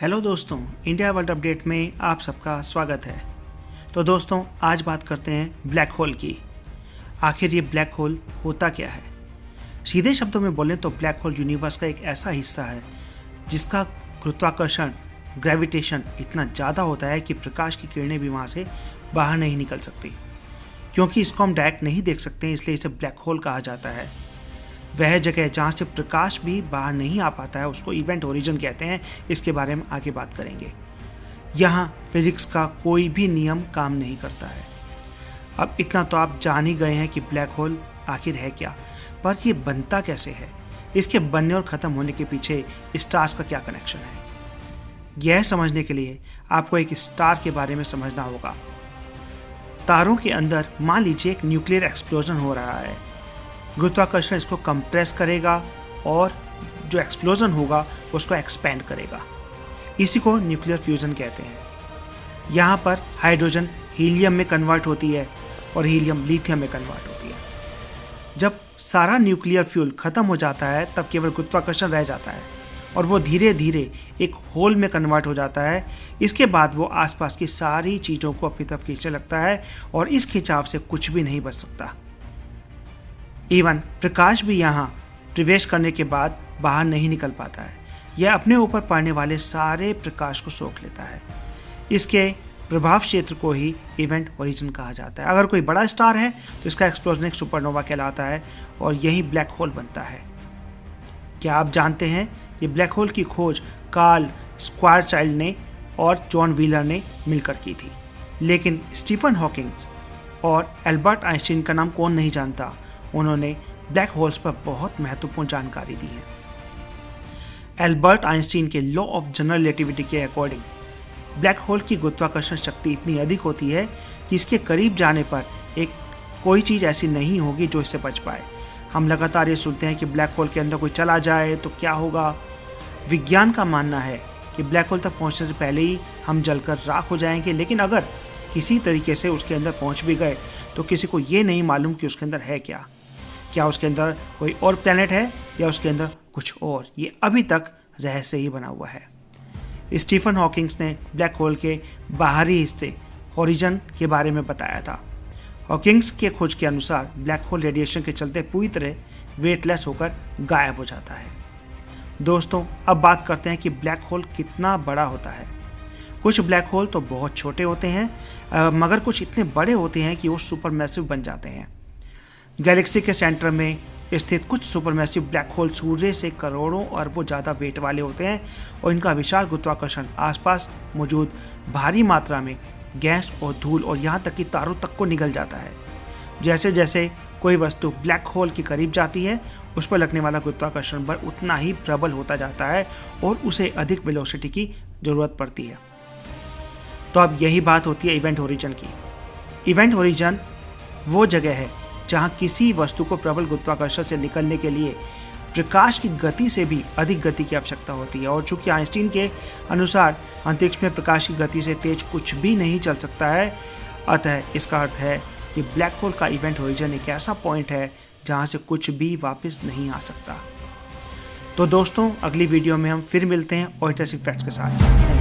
Hello दोस्तों, India world update में आप सबका स्वागत है। तो दोस्तों, आज बात करते हैं ब्लैक होल की। आखिर ये ब्लैक होल होता क्या है? सीधे शब्दों में बोलें तो ब्लैक होल यूनिवर्स का एक ऐसा हिस्सा है जिसका गुरुत्वाकर्षण ग्रेविटेशन इतना ज़्यादा होता है कि प्रकाश की किरणें भी वहाँ से बाहर नहीं निकल सकती। क्योंकि इसको हम डायरेक्ट नहीं देख सकते हैं, इसलिए इसे ब्लैक होल कहा जाता है। वह जगह जहाँ से प्रकाश भी बाहर नहीं आ पाता है उसको इवेंट ओरिजिन कहते हैं। इसके बारे में आगे बात करेंगे। यहाँ फिजिक्स का कोई भी नियम काम नहीं करता है। अब इतना तो आप जान ही गए हैं कि ब्लैक होल आखिर है क्या, पर ये बनता कैसे है, इसके बनने और ख़त्म होने के पीछे स्टार्स का क्या कनेक्शन है। यह समझने के लिए आपको एक स्टार के बारे में समझना होगा। तारों के अंदर मान लीजिए एक न्यूक्लियर एक्सप्लोजन हो रहा है। गुरुत्वाकर्षण इसको कंप्रेस करेगा और जो एक्सप्लोजन होगा उसको एक्सपेंड करेगा। इसी को न्यूक्लियर फ्यूजन कहते हैं। यहाँ पर हाइड्रोजन हीलियम में कन्वर्ट होती है और हीलियम लिथियम में कन्वर्ट होती है। जब सारा न्यूक्लियर फ्यूल खत्म हो जाता है तब केवल गुरुत्वाकर्षण रह जाता है और वो धीरे धीरे एक होल में कन्वर्ट हो जाता है। इसके बाद वो आसपास की सारी चीज़ों को अपनी तरफ खींचने लगता है और इस खिंचाव से कुछ भी नहीं बच सकता। इवन प्रकाश भी यहाँ प्रवेश करने के बाद बाहर नहीं निकल पाता है। यह अपने ऊपर पड़ने वाले सारे प्रकाश को सोख लेता है। इसके प्रभाव क्षेत्र को ही इवेंट ओरिजिन कहा जाता है। अगर कोई बड़ा स्टार है तो इसका एक्सप्लोजन एक सुपरनोवा कहलाता है और यही ब्लैक होल बनता है। क्या आप जानते हैं ये ब्लैक होल की खोज कार्ल स्क्वायरचाइल्ड ने और जॉन व्हीलर ने मिलकर की थी, लेकिन स्टीफन हॉकिंग्स और एल्बर्ट आइंस्टीन का नाम कौन नहीं जानता। उन्होंने ब्लैक होल्स पर बहुत महत्वपूर्ण जानकारी दी है। एल्बर्ट आइंस्टीन के लॉ ऑफ जनरल रिलेटिविटी के अकॉर्डिंग ब्लैक होल की गुरुत्वाकर्षण शक्ति इतनी अधिक होती है कि इसके करीब जाने पर कोई चीज़ ऐसी नहीं होगी जो इससे बच पाए। हम लगातार ये सुनते हैं कि ब्लैक होल के अंदर कोई चला जाए तो क्या होगा। विज्ञान का मानना है कि ब्लैक होल तक पहुंचने से पहले ही हम जलकर राख हो जाएंगे, लेकिन अगर किसी तरीके से उसके अंदर पहुंच भी गए तो किसी को ये नहीं मालूम कि उसके अंदर है क्या उसके अंदर कोई और प्लेनेट है या उसके अंदर कुछ और। ये अभी तक रहस्य ही बना हुआ है। स्टीफन हॉकिंग्स ने ब्लैक होल के बाहरी हिस्से होरिजन के बारे में बताया था। हॉकिंग्स के खोज के अनुसार ब्लैक होल रेडिएशन के चलते पूरी तरह वेटलेस होकर गायब हो जाता है। दोस्तों, अब बात करते हैं कि ब्लैक होल कितना बड़ा होता है। कुछ ब्लैक होल तो बहुत छोटे होते हैं, मगर कुछ इतने बड़े होते हैं कि वो सुपरमैसिव बन जाते हैं। गैलेक्सी के सेंटर में स्थित कुछ सुपरमैसिव ब्लैक होल सूर्य से करोड़ों अरबों ज़्यादा वेट वाले होते हैं और इनका विशाल गुरुत्वाकर्षण आसपास मौजूद भारी मात्रा में गैस और धूल और यहाँ तक कि तारों तक को निगल जाता है। जैसे जैसे कोई वस्तु ब्लैक होल के करीब जाती है उस पर लगने वाला गुरुत्वाकर्षण बल उतना ही प्रबल होता जाता है और उसे अधिक वेलोसिटी की ज़रूरत पड़ती है। तो अब यही बात होती है इवेंट ओरिजिन की। इवेंट ओरिजिन वो जगह है जहाँ किसी वस्तु को प्रबल गुरुत्वाकर्षण से निकलने के लिए प्रकाश की गति से भी अधिक गति की आवश्यकता होती है। और चूंकि आइंस्टीन के अनुसार अंतरिक्ष में प्रकाश की गति से तेज कुछ भी नहीं चल सकता है, अतः इसका अर्थ है कि ब्लैक होल का इवेंट ओरिजिन एक ऐसा पॉइंट है जहाँ से कुछ भी वापस नहीं आ सकता। तो दोस्तों, अगली वीडियो में हम फिर मिलते हैं और इंटरेस्टिंग फैक्ट्स के साथ।